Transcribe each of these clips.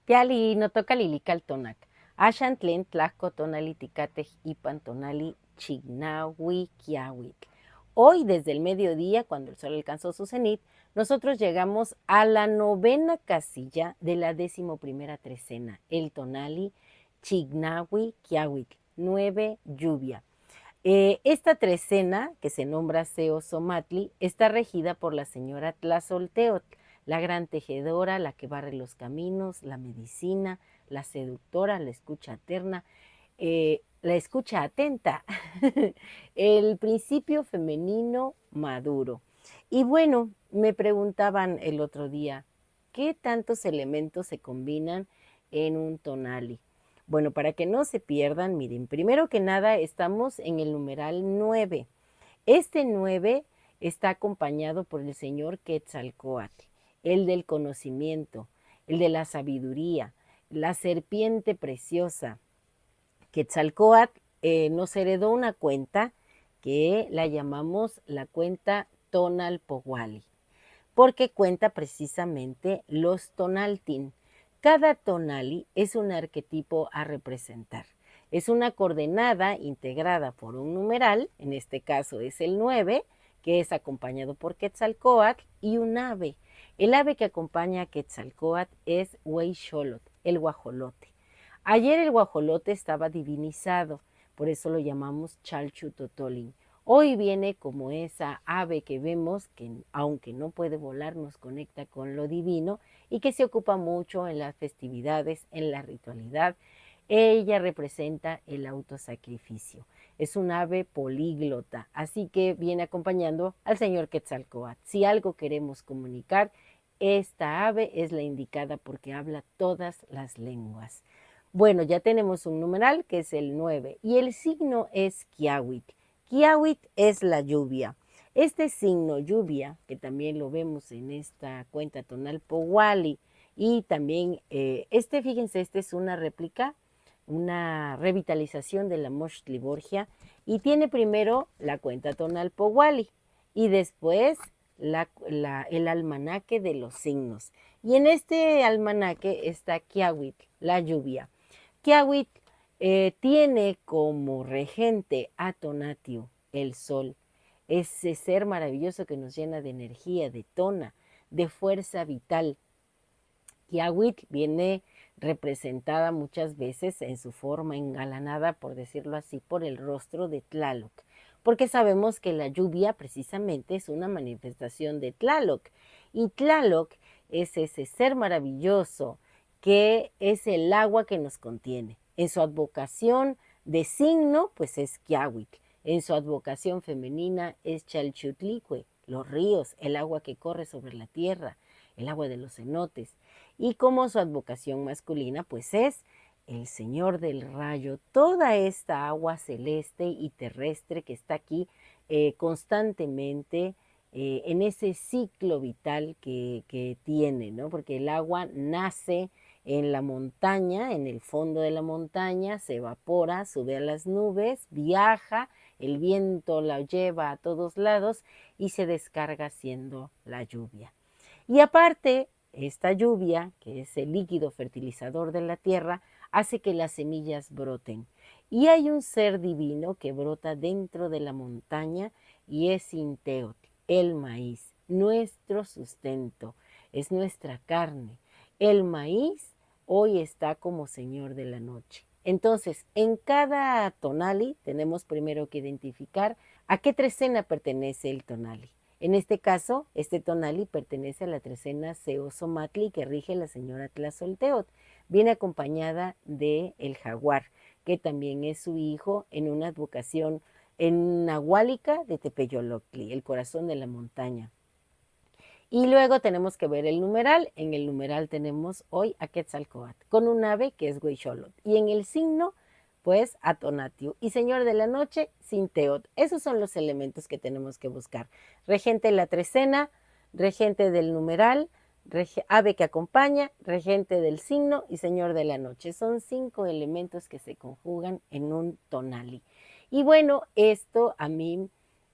Tiali no toca lilical tonac. Ashan tlen tlaco tonali ticatej ipan tonali chignahui kiawitl. Hoy, desde el mediodía, cuando el sol alcanzó su cenit, nosotros llegamos a la novena casilla de la 11ª trecena, el tonali Chignahui Kiawitl, 9 lluvia. Esta trecena, que se nombra Seosomatli, está regida por la señora Tlazolteotl, la gran tejedora, la que barre los caminos, la medicina, la seductora, la escucha eterna, la escucha atenta, el principio femenino maduro. Y bueno, me preguntaban el otro día, ¿qué tantos elementos se combinan en un tonali? Bueno, para que no se pierdan, miren, primero que nada estamos en el numeral 9. Este 9 está acompañado por el señor Quetzalcóatl, el del conocimiento, el de la sabiduría, la serpiente preciosa. Quetzalcóatl nos heredó una cuenta que la llamamos la cuenta Tonalpohualli, porque cuenta precisamente los tonaltin. Cada tonali es un arquetipo a representar. Es una coordenada integrada por un numeral, en este caso es el 9, que es acompañado por Quetzalcóatl, y un ave. El ave que acompaña a Quetzalcóatl es Hueyxolotl, el guajolote. Ayer el guajolote estaba divinizado, por eso lo llamamos Chalchutotolin. Hoy viene como esa ave que vemos que aunque no puede volar nos conecta con lo divino y que se ocupa mucho en las festividades, en la ritualidad. Ella representa el autosacrificio. Es un ave políglota, así que viene acompañando al señor Quetzalcóatl. Si algo queremos comunicar, esta ave es la indicada porque habla todas las lenguas. Bueno, ya tenemos un numeral que es el 9 y el signo es Kiawit. Kiawit es la lluvia. Este signo lluvia, que también lo vemos en esta cuenta tonal Powali, y también fíjense, este es una réplica, una revitalización de la Mochtli Borgia, y tiene primero la cuenta tonal Powali y después el almanaque de los signos. Y en este almanaque está Kiawit, la lluvia. Kiawit tiene como regente a Tonatiuh, el sol, ese ser maravilloso que nos llena de energía, de tona, de fuerza vital. Kiawit viene representada muchas veces en su forma engalanada, por decirlo así, por el rostro de Tlaloc, porque sabemos que la lluvia precisamente es una manifestación de Tlaloc, y Tlaloc es ese ser maravilloso que es el agua que nos contiene. En su advocación de signo, pues es Kiawit. En su advocación femenina es Chalchutlicue, los ríos, el agua que corre sobre la tierra, el agua de los cenotes. Y como su advocación masculina, pues es el Señor del Rayo, toda esta agua celeste y terrestre que está aquí constantemente en ese ciclo vital que tiene, ¿no? Porque el agua nace en la montaña, en el fondo de la montaña, se evapora, sube a las nubes, viaja, el viento la lleva a todos lados y se descarga siendo la lluvia. Y aparte, esta lluvia, que es el líquido fertilizador de la tierra, hace que las semillas broten. Y hay un ser divino que brota dentro de la montaña y es Inteot, el maíz, nuestro sustento, es nuestra carne. El maíz hoy está como señor de la noche. Entonces, en cada tonali tenemos primero que identificar a qué trecena pertenece el tonali. En este caso, este tonali pertenece a la trecena Seosomatli que rige la señora Tlazolteotl. Viene acompañada de el jaguar, que también es su hijo en una advocación en Nahuálica de Tepeyoloctli, el corazón de la montaña. Y luego tenemos que ver el numeral. En el numeral tenemos hoy a Quetzalcóatl, con un ave que es Hueyxolotl. Y en el signo, pues a Tonatiuh. Y señor de la noche, Sinteot. Esos son los elementos que tenemos que buscar. Regente de la trecena, regente del numeral, ave que acompaña, regente del signo y señor de la noche. Son 5 elementos que se conjugan en un tonali. Y bueno, esto a mí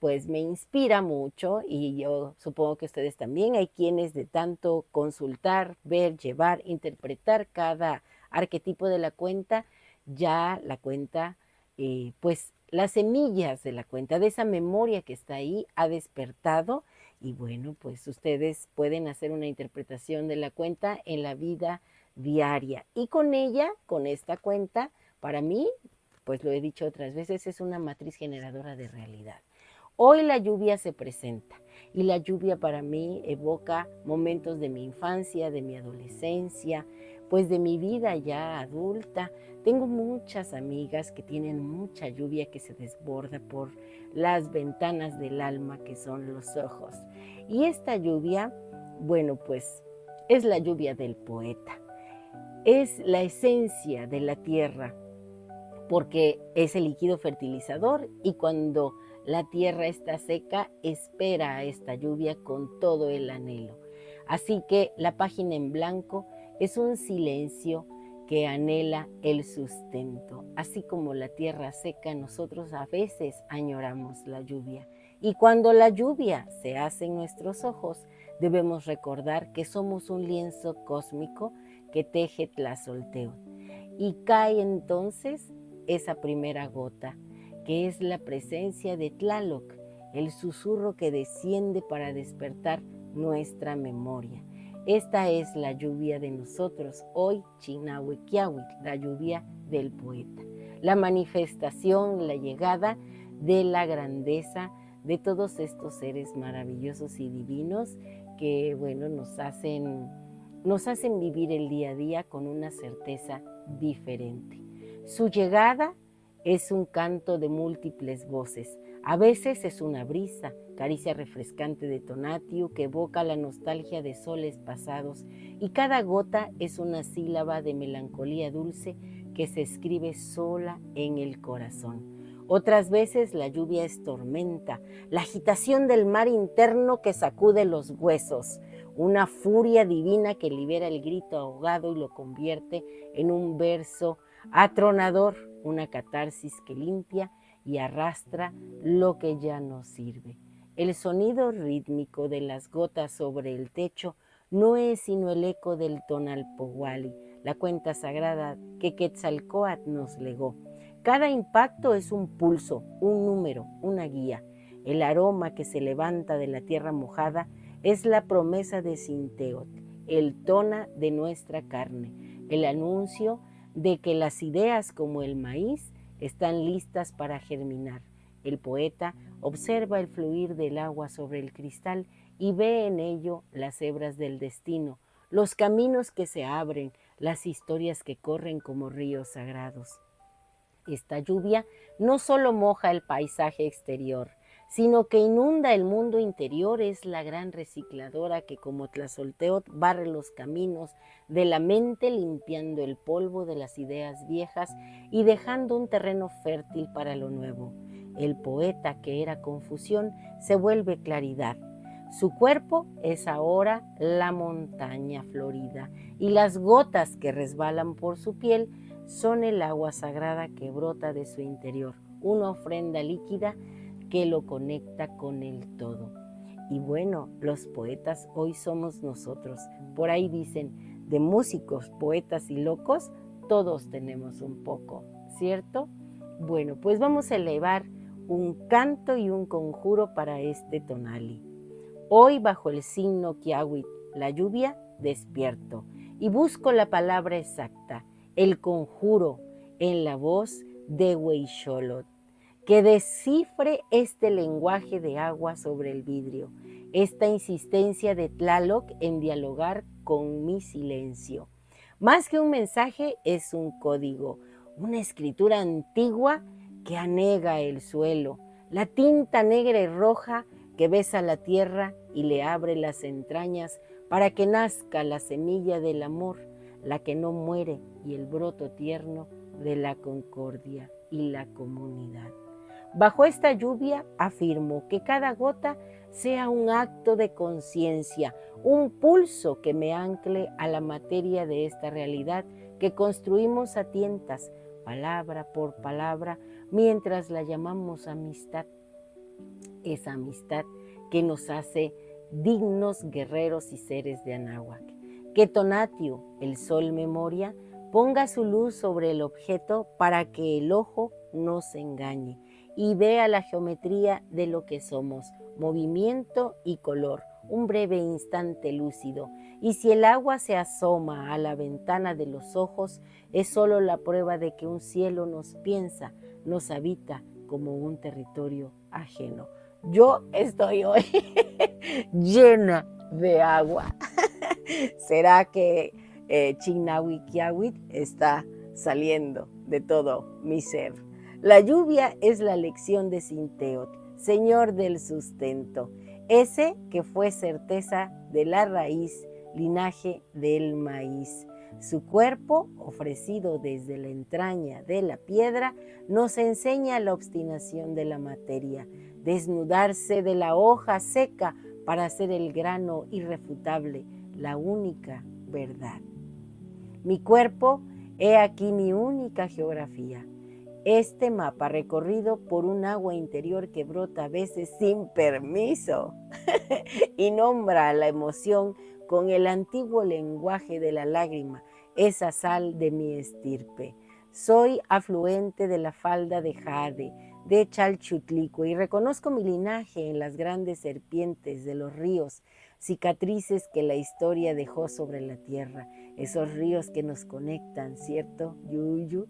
pues me inspira mucho y yo supongo que ustedes también. Hay quienes de tanto consultar, ver, llevar, interpretar cada arquetipo de la cuenta, ya la cuenta, pues las semillas de la cuenta, de esa memoria que está ahí, ha despertado y bueno, pues ustedes pueden hacer una interpretación de la cuenta en la vida diaria. Y con ella, con esta cuenta, para mí, pues lo he dicho otras veces, es una matriz generadora de realidad. Hoy la lluvia se presenta y la lluvia para mí evoca momentos de mi infancia, de mi adolescencia, pues de mi vida ya adulta. Tengo muchas amigas que tienen mucha lluvia que se desborda por las ventanas del alma que son los ojos. Y esta lluvia, bueno, pues es la lluvia del poeta. Es la esencia de la tierra porque es el líquido fertilizador y cuando la tierra está seca, espera a esta lluvia con todo el anhelo. Así que la página en blanco es un silencio que anhela el sustento. Así como la tierra seca, nosotros a veces añoramos la lluvia. Y cuando la lluvia se hace en nuestros ojos, debemos recordar que somos un lienzo cósmico que teje Tlazolteotl. Y cae entonces esa primera gota, que es la presencia de Tlaloc, el susurro que desciende para despertar nuestra memoria. Esta es la lluvia de nosotros, hoy Chinahuequiahuitl, la lluvia del poeta. La manifestación, la llegada de la grandeza de todos estos seres maravillosos y divinos que, bueno, nos hacen vivir el día a día con una certeza diferente. Su llegada es un canto de múltiples voces. A veces es una brisa, caricia refrescante de Tonatiuh que evoca la nostalgia de soles pasados y cada gota es una sílaba de melancolía dulce que se escribe sola en el corazón. Otras veces la lluvia es tormenta, la agitación del mar interno que sacude los huesos, una furia divina que libera el grito ahogado y lo convierte en un verso atronador, una catarsis que limpia y arrastra lo que ya no sirve. El sonido rítmico de las gotas sobre el techo no es sino el eco del Tonalpohualli, la cuenta sagrada que Quetzalcóatl nos legó. Cada impacto es un pulso, un número, una guía. El aroma que se levanta de la tierra mojada es la promesa de Sinteotl, el tona de nuestra carne, el anuncio de que las ideas como el maíz están listas para germinar. El poeta observa el fluir del agua sobre el cristal y ve en ello las hebras del destino, los caminos que se abren, las historias que corren como ríos sagrados. Esta lluvia no solo moja el paisaje exterior, sino que inunda el mundo interior. Es la gran recicladora que como Tlazolteotl barre los caminos de la mente, limpiando el polvo de las ideas viejas y dejando un terreno fértil para lo nuevo. El poeta que era confusión se vuelve claridad. Su cuerpo es ahora la montaña florida y las gotas que resbalan por su piel son el agua sagrada que brota de su interior, una ofrenda líquida que lo conecta con el todo. Y bueno, los poetas hoy somos nosotros. Por ahí dicen, de músicos, poetas y locos, todos tenemos un poco, ¿cierto? Bueno, pues vamos a elevar un canto y un conjuro para este tonali. Hoy bajo el signo Quiahuitl, la lluvia, despierto y busco la palabra exacta, el conjuro en la voz de Hueyxolotl, que descifre este lenguaje de agua sobre el vidrio, esta insistencia de Tlaloc en dialogar con mi silencio. Más que un mensaje, es un código, una escritura antigua que anega el suelo, la tinta negra y roja que besa la tierra y le abre las entrañas para que nazca la semilla del amor, la que no muere, y el broto tierno de la concordia y la comunidad. Bajo esta lluvia afirmo que cada gota sea un acto de conciencia, un pulso que me ancle a la materia de esta realidad que construimos a tientas, palabra por palabra, mientras la llamamos amistad. esa amistad que nos hace dignos guerreros y seres de Anáhuac. Que Tonatiuh, el sol memoria, ponga su luz sobre el objeto para que el ojo no se engañe y vea la geometría de lo que somos, movimiento y color, un breve instante lúcido. Y si el agua se asoma a la ventana de los ojos, es solo la prueba de que un cielo nos piensa, nos habita como un territorio ajeno. Yo estoy hoy llena de agua. ¿Será que Chignahuiquiahuitl está saliendo de todo mi ser? La lluvia es la lección de Sinteotl, señor del sustento, ese que fue certeza de la raíz, linaje del maíz. Su cuerpo, ofrecido desde la entraña de la piedra, nos enseña la obstinación de la materia, desnudarse de la hoja seca para ser el grano irrefutable, la única verdad. Mi cuerpo, he aquí mi única geografía. Este mapa recorrido por un agua interior que brota a veces sin permiso y nombra a la emoción con el antiguo lenguaje de la lágrima, esa sal de mi estirpe. Soy afluente de la falda de Jade, de Chalchutlicue, y reconozco mi linaje en las grandes serpientes de los ríos, cicatrices que la historia dejó sobre la tierra, esos ríos que nos conectan, ¿cierto, Yuyu?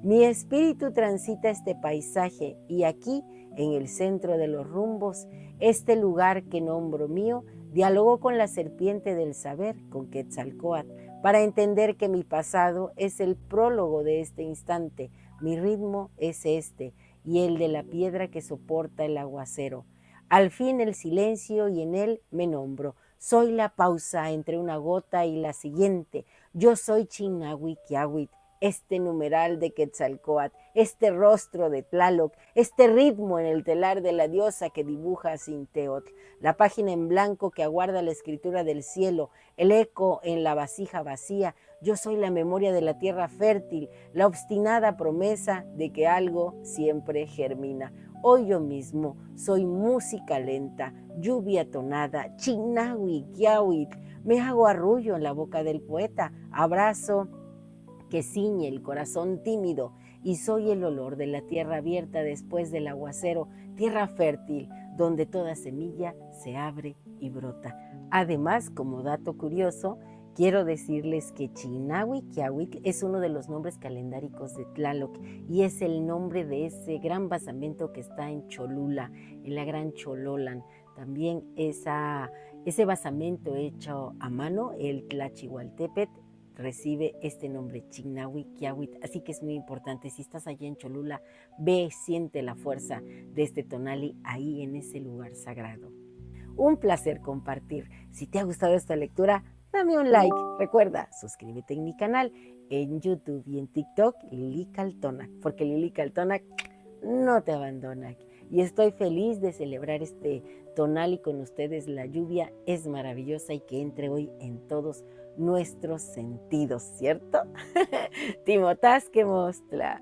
Mi espíritu transita este paisaje y aquí, en el centro de los rumbos, este lugar que nombro mío, dialogó con la serpiente del saber, con Quetzalcóatl, para entender que mi pasado es el prólogo de este instante, mi ritmo es este, y el de la piedra que soporta el aguacero. Al fin el silencio y en él me nombro. Soy la pausa entre una gota y la siguiente. Yo soy Chignahuiquiahuitl, este numeral de Quetzalcóatl, este rostro de Tlaloc, este ritmo en el telar de la diosa que dibuja a Sinteotl, la página en blanco que aguarda la escritura del cielo, el eco en la vasija vacía. Yo soy la memoria de la tierra fértil, la obstinada promesa de que algo siempre germina. Hoy yo mismo soy música lenta, lluvia tonada, Chignahuiquiahuitl. Me hago arrullo en la boca del poeta, abrazo que ciñe el corazón tímido, y soy el olor de la tierra abierta después del aguacero, tierra fértil, donde toda semilla se abre y brota. Además, como dato curioso, quiero decirles que Chignahuiquiahuitl es uno de los nombres calendáricos de Tlaloc y es el nombre de ese gran basamento que está en Cholula, en la Gran Chololan. También ese basamento hecho a mano, el Tlachihualtepetl, recibe este nombre, Chignahuiquiahuitl. Así que es muy importante, si estás allí en Cholula, ve, siente la fuerza de este tonali ahí en ese lugar sagrado. Un placer compartir. Si te ha gustado esta lectura, dame un like. Recuerda, suscríbete en mi canal en YouTube y en TikTok, Lili Caltonac, porque Lili Caltonac no te abandona. Y estoy feliz de celebrar este tonali con ustedes. La lluvia es maravillosa y que entre hoy en todos nuestros sentidos, ¿cierto? Timotás que mostla.